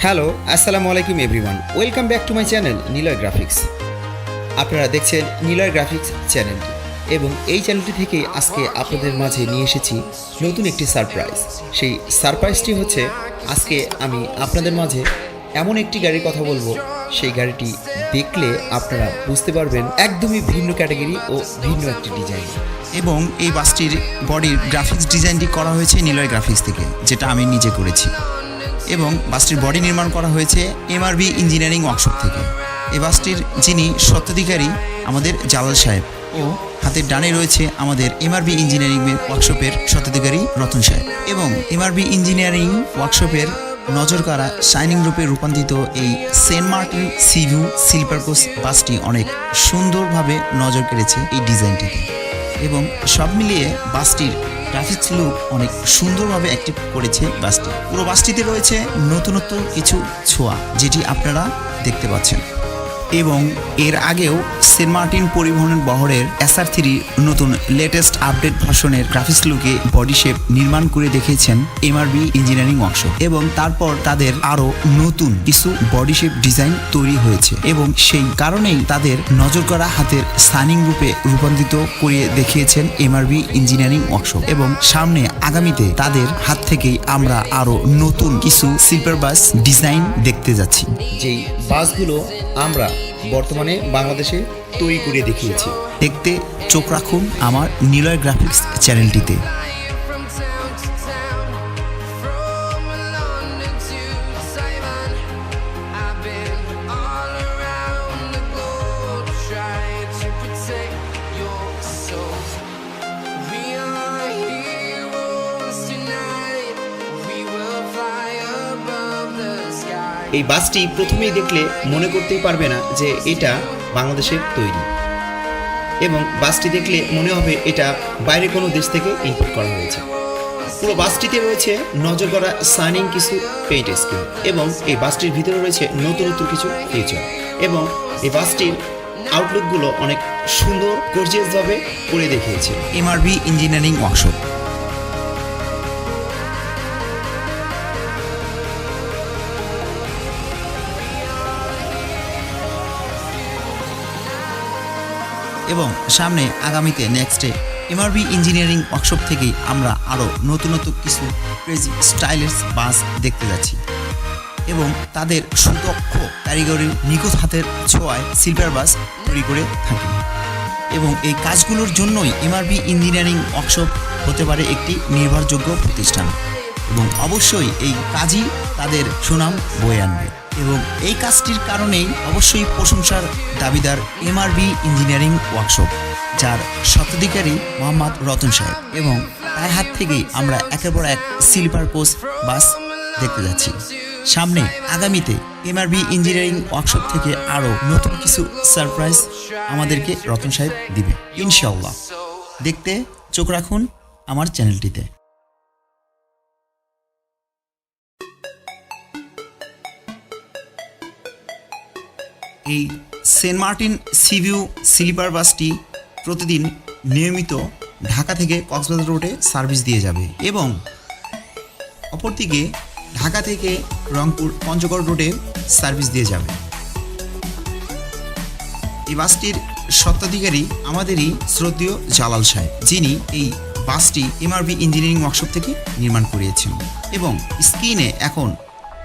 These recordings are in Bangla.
হ্যালো আসসালামু আলাইকুম everyone, welcome back to my channel Niloy graphics. আপনারা দেখছেন নিলয় গ্রাফিক্স চ্যানেলটি এবং এই চ্যানেলটি থেকে আজকে আপনাদের মাঝে নিয়ে এসেছি নতুন একটি সারপ্রাইজ। সেই সারপ্রাইজটি হচ্ছে আজকে আমি আপনাদের মাঝে এমন একটি গাড়ির কথা বলবো, সেই গাড়িটি দেখলে আপনারা বুঝতে পারবেন একদমই ভিন্ন ক্যাটাগরি ও ভিন্ন একটি ডিজাইন। এবং এই বাসটির বডির গ্রাফিক্স ডিজাইনটি করা হয়েছে নিলয় গ্রাফিক্স থেকে, যেটা আমি নিজে করেছি। এবং বাসটির বডি নির্মাণ করা হয়েছে এমআরবি ইঞ্জিনিয়ারিং ওয়ার্কশপ থেকে। এই বাসটির যিনি স্বত্বাধিকারী আমাদের জালাল সাহেব, ও হাতের ডানে রয়েছে আমাদের এমআরবি ইঞ্জিনিয়ারিং ওয়ার্কশপের স্বত্বাধিকারী রতন সাহেব। এবং এমআরবি ইঞ্জিনিয়ারিং ওয়ার্কশপের নজর কাড়া শাইনিং রূপে রূপান্তরিত এই Saint Martin seaview sleeper coach বাসটি অনেক সুন্দরভাবে নজর কেড়েছে এই ডিজাইনটিতে। এবং সব মিলিয়ে বাসটির গ্রাফিক্স লুক অনেক সুন্দরভাবে অ্যাক্টিভ করেছে বাসটি। পুরো বাসটিতে রয়েছে নতুনত্ব কিছু ছোঁয়া, যেটি আপনারা দেখতে পাচ্ছেন। এবং এর আগেও সেন্ট মার্টিন পরিবহনের বহরের SR3 নতুন লেটেস্ট আপডেট ভার্সনের গ্রাফিক্স লুকে বডি শেপ নির্মাণ করে দেখিয়েছেন এমআরবি ইঞ্জিনিয়ারিং ওয়ার্কশপ। এবং তারপর তাদের আরও নতুন কিছু বডি শেপ ডিজাইন তৈরি হয়েছে, এবং সেই কারণেই তাদের নজর করা হাতের সাইনিং রূপে রূপান্তরিত করে দেখিয়েছেন এমআরবি ইঞ্জিনিয়ারিং ওয়ার্কশপ। এবং সামনে আগামীতে তাদের হাত থেকেই আমরা আরও নতুন কিছু স্লিপার বাস ডিজাইন দেখতে যাচ্ছি, যেই বাসগুলো আমরা বর্তমানে বাংলাদেশে তৈরি করে দেখিয়েছি। দেখতে চোখ রাখুন আমার নিলয় গ্রাফিক্স চ্যানেলটিতে। এই বাসটি প্রথমেই দেখলে মনে করতেই পারবে না যে এটা বাংলাদেশের তৈরি, এবং বাসটি দেখলে মনে হবে এটা বাইরে কোনো দেশ থেকে ইম্পোর্ট করা হয়েছে। পুরো বাসটিতে রয়েছে নজর করা শাইনিং কিছু পেইন্ট স্কিম, এবং এই বাসটির ভিতরে রয়েছে নতুন নতুন কিছু ফিচার। এবং এই বাসটির আউটলুকগুলো অনেক সুন্দর গর্জিয়াসভাবে করে দেখিয়েছে এমআরবি ইঞ্জিনিয়ারিং ওয়ার্কশপ। এবং সামনে আগামীতে নেক্সটে এমআরবি ইঞ্জিনিয়ারিং ওয়ার্কশপ থেকেই আমরা আরও নতুন নতুন কিছু ক্রেজি স্টাইলিশ বাস দেখতে যাচ্ছি। এবং তাদের সুদক্ষ কারিগরির নিখুঁত হাতের ছোঁয়ায় স্লিপার বাস তৈরি করে থাকি। এবং এই কাজগুলোর জন্যই এমআরবি ইঞ্জিনিয়ারিং ওয়ার্কশপ হতে পারে একটি নির্ভরযোগ্য প্রতিষ্ঠান, এবং অবশ্যই এই কাজই তাদের সুনাম বয়ে আনবে। এবং এই কাজটির কারণেই অবশ্যই প্রশংসার দাবিদার এমআরবি ইঞ্জিনিয়ারিং ওয়ার্কশপ, যার স্বত্বাধিকারী মোহাম্মদ রতন সাহেব। এবং তার হাত থেকেই আমরা একের পর এক স্লিপার কোচ বাস দেখতে যাচ্ছি। সামনে আগামীতে এমআরবি ইঞ্জিনিয়ারিং ওয়ার্কশপ থেকে আরও নতুন কিছু সারপ্রাইজ আমাদেরকে রতন সাহেব দিবে ইনশাআল্লাহ। দেখতে চোখ রাখুন আমার চ্যানেলটিতে। এই সেন্ট মার্টিন সিভিউ স্লিপার বাসটি প্রতিদিন নিয়মিত ঢাকা থেকে কক্সবাজার রোডে সার্ভিস দিয়ে যাবে, এবং অপরদিকে ঢাকা থেকে রংপুর পঞ্চগড় রোডে সার্ভিস দিয়ে যাবে। এই বাসটির স্বত্বাধিকারী আমাদেরই শ্রদ্ধেয় জালাল সাহেব, যিনি এই বাসটি এমআরবি ইঞ্জিনিয়ারিং ওয়ার্কশপ থেকে নির্মাণ করিয়েছেন। এবং স্ক্রিনে এখন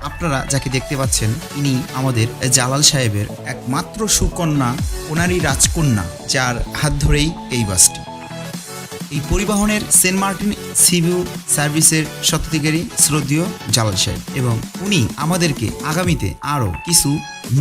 আপনারা যাকে দেখতে পাচ্ছেন, ইনি আমাদের জালাল সাহেবের একমাত্র সুকন্যা, ওনারই রাজকন্যা, যার হাত ধরেই এই বাসটি। এই পরিবহনের সেন্ট মার্টিন সিভিউ সার্ভিসের স্বত্বাধিকারী শ্রদ্ধেয় জালাল সাহেব, এবং উনি আমাদেরকে আগামীতে আরও কিছু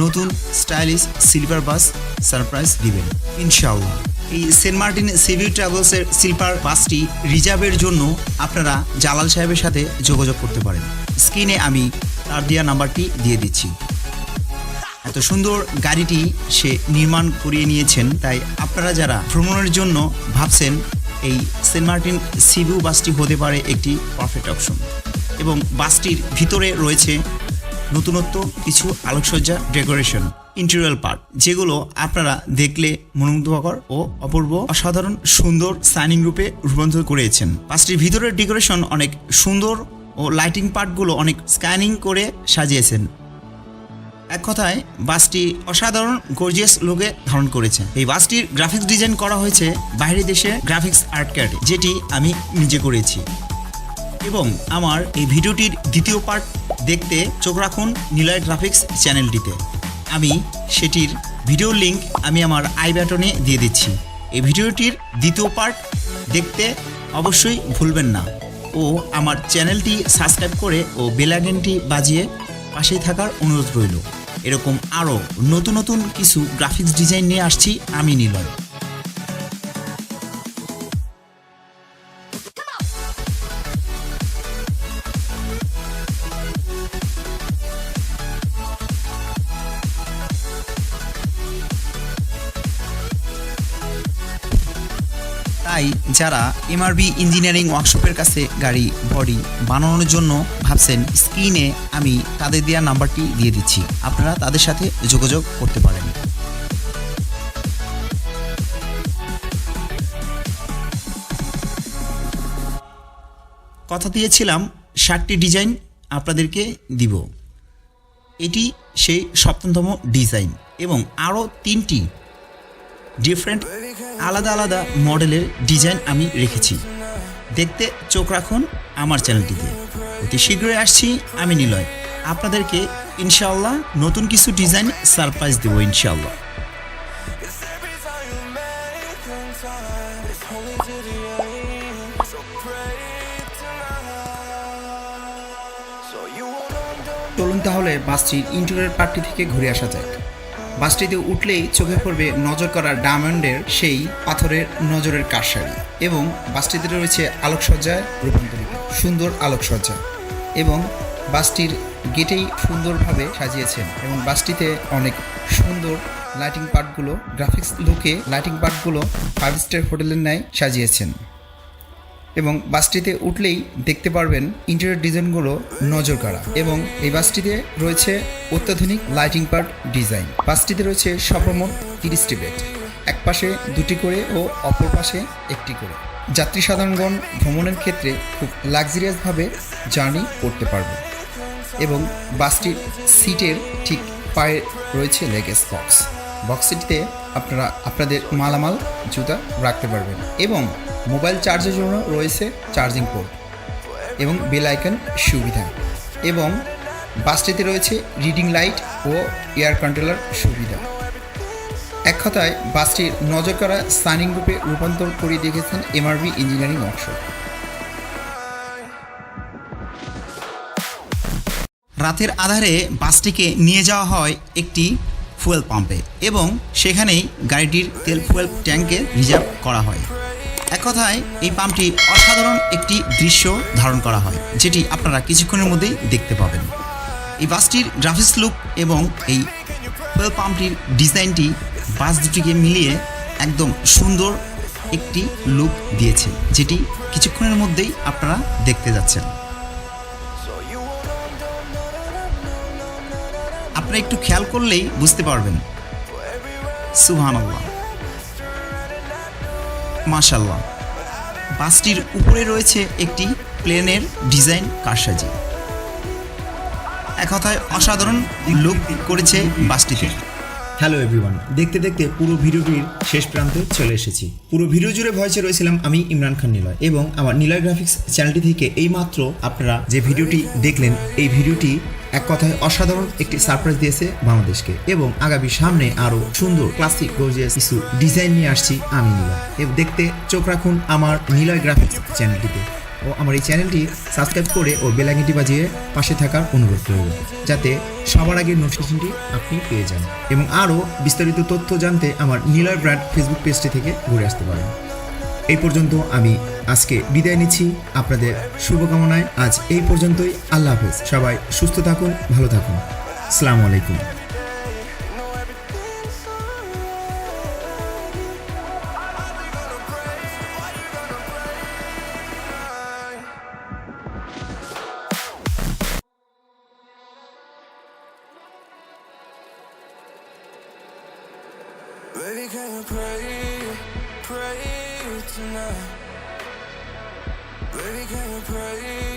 নতুন স্টাইলিশ স্লিপার বাস সারপ্রাইজ দিবেন ইনশাআল্লাহ। এই সেন্ট মার্টিন সিভিউ ট্রাভেলসের স্লিপার বাসটি রিজার্ভের জন্য আপনারা জালাল সাহেবের সাথে যোগাযোগ করতে পারেন। স্ক্রিনে আমি তার দেওয়া নাম্বারটি দিয়ে দিচ্ছি। এত সুন্দর গাড়িটি সে নির্মাণ করিয়ে নিয়েছেন, তাই আপনারা যারা ভ্রমণের জন্য ভাবছেন, এই সেন্ট মার্টিন সিভিউ বাসটি হতে পারে একটি পারফেক্ট অপশন। এবং বাসটির ভিতরে রয়েছে নতুনত্ব কিছু আলোকসজ্জা ডেকোরেশন, ইন্টেরিয়র পার্ট, যেগুলো আপনারা দেখলে মনোমুগ্ধকর ও অপূর্ব অসাধারণ সুন্দর শাইনিং রূপে রূপান্তর করেছেন। বাসটির ভিতরের ডেকোরেশন অনেক সুন্দর ও লাইটিং পার্টগুলো অনেক স্ক্যানিং করে সাজিয়েছেন। এক কথায় বাসটি অসাধারণ গর্জিয়াস লুকে ধারণ করেছে। এই বাসটির গ্রাফিক্স ডিজাইন করা হয়েছে বাইরের দেশে গ্রাফিক্স আর্ট কার্ডে, যেটি আমি নিজে করেছি। এবং আমার এই ভিডিওটির দ্বিতীয় পার্ট দেখতে চোখ রাখুন নিলয় গ্রাফিক্স চ্যানেলটিতে। আমি সেটির ভিডিও লিঙ্ক আমি আমার আই বাটনে দিয়ে দিচ্ছি। এই ভিডিওটির দ্বিতীয় পার্ট দেখতে অবশ্যই ভুলবেন না ও আমার চ্যানেলটি সাবস্ক্রাইব করে ও বেল আইকনটি বাজিয়ে পাশেই থাকার অনুরোধ রইল। এরকম আরও নতুন নতুন কিছু গ্রাফিক্স ডিজাইন নিয়ে আসছি আমি নিলয়। তাই যারা এমআরবি ইঞ্জিনিয়ারিং ওয়ার্কশপের কাছে গাড়ি বডি বানানোর জন্য ভাবছেন, স্ক্রিনে আমি তাদের দেওয়া নাম্বারটি দিয়ে দিচ্ছি, আপনারা তাদের সাথে যোগাযোগ করতে পারেন। কথা দিয়েছিলাম 60টি ডিজাইন আপনাদেরকে দিব, এটি সেই 7তম ডিজাইন এবং আরও 3টি ডিফারেন্ট আলাদা আলাদা মডেলের ডিজাইন আমি রেখেছি। দেখতে চোখ রাখুন আমার চ্যানেলটিতে। অতি শীঘ্রই আসছি আমি নিলয়, আপনাদেরকে ইনশাআল্লাহ নতুন কিছু ডিজাইন সারপ্রাইজ দেবো ইনশাআল্লাহ। চলুন তাহলে বাসটির ইন্টেরিয়র পার্টটি থেকে ঘুরে আসা যাক। বাসটিতে উঠলেই চোখে পড়বে নজর করা ডায়মন্ডের সেই পাথরের নজরের কারসারি এবং বাসটিতে রয়েছে আলোকসজ্জায় রূপান্তরিত সুন্দর আলোকসজ্জা এবং বাসটির গেটেই সুন্দরভাবে সাজিয়েছেন এবং বাসটিতে অনেক সুন্দর লাইটিং পার্টগুলো গ্রাফিক্স লুকে লাইটিং পার্টগুলো 5 স্টার হোটেলের ন্যায় সাজিয়েছেন এবং বাসটিতে উঠলেই দেখতে পারবেন ইন্টেরিয়র ডিজাইনগুলো নজর কাড়া এবং এই বাসটিতে রয়েছে অত্যাধুনিক লাইটিং পার্ট ডিজাইন। বাসটিতে রয়েছে সর্বমোট 30টি বেড, এক পাশে 2টি করে ও অপর পাশে 1টি করে। যাত্রী সাধারণগণ ভ্রমণের ক্ষেত্রে খুব লাক্সারিয়াসভাবে জার্নি করতে পারবে এবং বাসটির সিটের ঠিক পায়ে রয়েছে লেগেজ বক্সটিতে আপনারা আপনাদের মালামাল জুতা রাখতে পারবেন এবং মোবাইল চার্জের জন্য রয়েছে চার্জিং পোর্ট এবং বেল আইকন সুবিধা এবং বাসটিতে রয়েছে রিডিং লাইট ও এয়ার কন্ট্রোলার সুবিধা। এক কথায় বাসটির নজর করা সাইনিং রূপে রূপান্তর করে দেখেছেন এমআরবি ইঞ্জিনিয়ারিং ওয়ার্কশপ। রাতের আধারে বাসটিকে নিয়ে যাওয়া হয় একটি ফুয়েল পাম্পে এবং সেখানেই গাড়িটির তেল ফুয়েল ট্যাঙ্কে রিজার্ভ করা হয়। এক কথায় এই পাম্পটি অসাধারণ একটি দৃশ্য ধারণ করা হয়, যেটি আপনারা কিছুক্ষণের মধ্যেই দেখতে পাবেন। এই বাসটির গ্রাফিক্স লুক এবং এই ফুয়েল পাম্পটির ডিজাইনটি বাস দুটিকে মিলিয়ে একদম সুন্দর একটি লুক দিয়েছে, যেটি কিছুক্ষণের মধ্যেই আপনারা দেখতে যাচ্ছেন। আপনারা একটু খেয়াল করলেই বুঝতে পারবেন। সুবহানাল্লাহ, মাশাআল্লাহ। বাসটির উপরে রয়েছে একটি প্লেনের ডিজাইন কারসাজি। এক কথায় অসাধারণ লুক করেছে বাসটিতে। হ্যালো এভরিওয়ান, দেখতে দেখতে পুরো ভিডিওটির শেষ প্রান্তে চলে এসেছি। পুরো ভিডিও জুড়ে ভয়েসে রয়েছিলাম আমি ইমরান খান নিলয় এবং আমার নিলয় গ্রাফিক্স চ্যানেলটি থেকে এইমাত্র আপনারা যে ভিডিওটি দেখলেন, এই ভিডিওটি এক কথায় অসাধারণ একটি সারপ্রাইজ দিয়েছে বাংলাদেশকে এবং আগামী সামনে আরও সুন্দর ক্লাসিক গর্জিয়াস কিছু ডিজাইন নিয়ে আসছি আমি নিলয়। এবং দেখতে চোখ রাখুন আমার নিলয় গ্রাফিক্স চ্যানেলটিতে ও আমার এই চ্যানেলটি সাবস্ক্রাইব করে ও বেল আইকনটি বাজিয়ে পাশে থাকার অনুরোধ রইল, যাতে সবার আগে নোটিফিকেশনটি আপনি পেয়ে যান এবং আরও বিস্তারিত তথ্য জানতে আমার নিলয় ব্র্যান্ড ফেসবুক পেজটি থেকে ঘুরে আসতে পারেন। এই পর্যন্ত আমি আজকে বিদায় নিচ্ছি আপনাদের শুভকামনায়। আজ এই পর্যন্তই, আল্লাহ হাফেজ। সবাই সুস্থ থাকুন, ভালো থাকুন। আসসালামু আলাইকুম। Baby, can you pray tonight? Baby, can you pray?